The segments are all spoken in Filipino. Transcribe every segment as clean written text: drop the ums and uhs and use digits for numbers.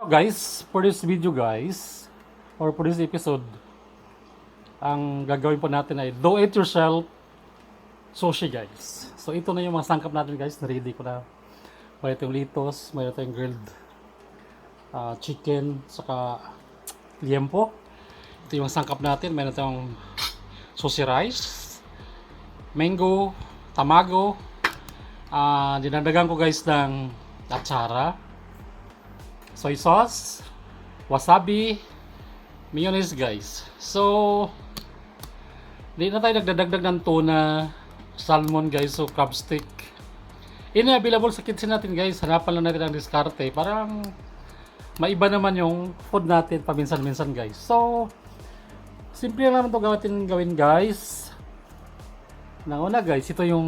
Guys, for this video guys, or for this episode, ang gagawin po natin ay do it yourself sushi guys. So ito na yung mga sangkap natin guys, na-ready ko na. Mayroon tayong litos, mayroon tayong grilled chicken, saka liempo. Ito yung sangkap natin, mayroon tayong sushi rice, mango, tamago, dinadagan ko guys ng atsara, soy sauce, wasabi, mayonnaise guys. So, hindi na tayo nagdadagdag ng tuna, salmon guys, so crab stick. Ini available sa kitchen natin guys. Hanapan lang natin ang diskarte. Parang maiba naman yung food natin paminsan-minsan guys. So, simple lang ito gawin guys. Una guys, ito yung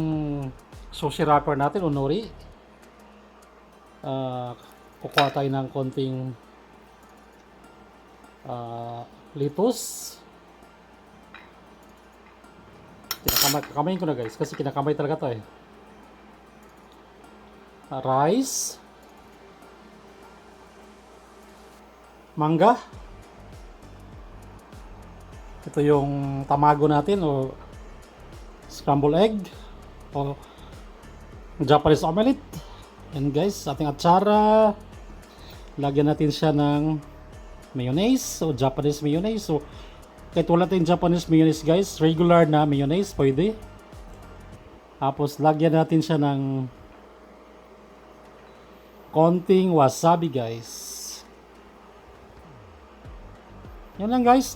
sushi wrapper natin, onori. Kukuha tayo ng konting litos. Kinakamayin ko na guys kasi kinakamay talaga to eh. Rice, mangga, ito yung tamago natin o scrambled egg o Japanese omelette. And guys, ating atsara, lagyan natin siya ng mayonnaise o Japanese mayonnaise. So kahit wala tayong Japanese mayonnaise guys, regular na mayonnaise pwede. Tapos lagyan natin siya ng konting wasabi guys. Yan lang guys.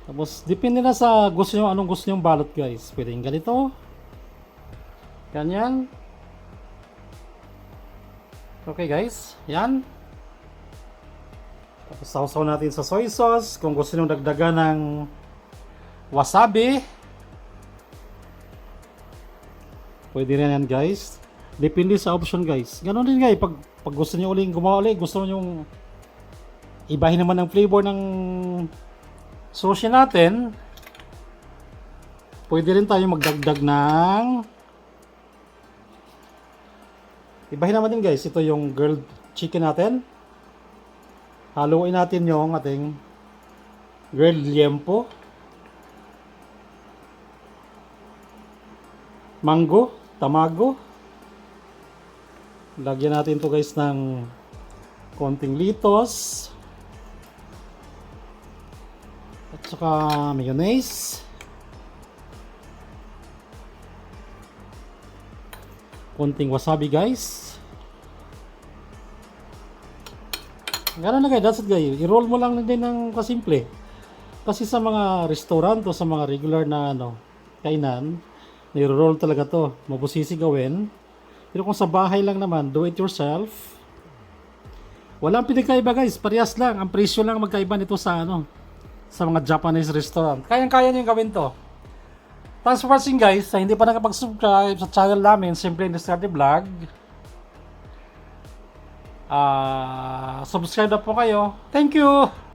Tapos depende na sa gusto nyo, anong gusto nyo balot guys. Pwedeng ganito, ganyan. Okay guys, yan. Tapos sausaw natin sa soy sauce. Kung gusto nyo dagdagan ng wasabi, pwede rin yan guys. Depende sa option guys. Ganon din guys, pag gusto nyo uling gumawa ulit, gusto nyo ibahin naman ang flavor ng sushi natin, pwede rin tayo magdagdag ng ibahin naman din guys. Ito yung grilled chicken natin. Haluin natin yung ating grilled liempo, mango, tamago. Lagyan natin to guys ng konting litos at saka mayonnaise, konting wasabi guys. Gano'n na guys, that's it guys. I-roll mo lang din ng kasimple. Kasi sa mga restaurant o sa mga regular na kainan, i-roll talaga to. Mabusisi gawin. Pero kung sa bahay lang naman, do it yourself. Walang pinagkaiba guys, parehas lang. Ang presyo lang magkaiba nito sa sa mga Japanese restaurant. Kayang-kaya niyo gawin to. Thanks for watching guys. Sa hindi pa nakapag-subscribe sa channel namin, Simple and Discarte Vlog, subscribe na po kayo. Thank you!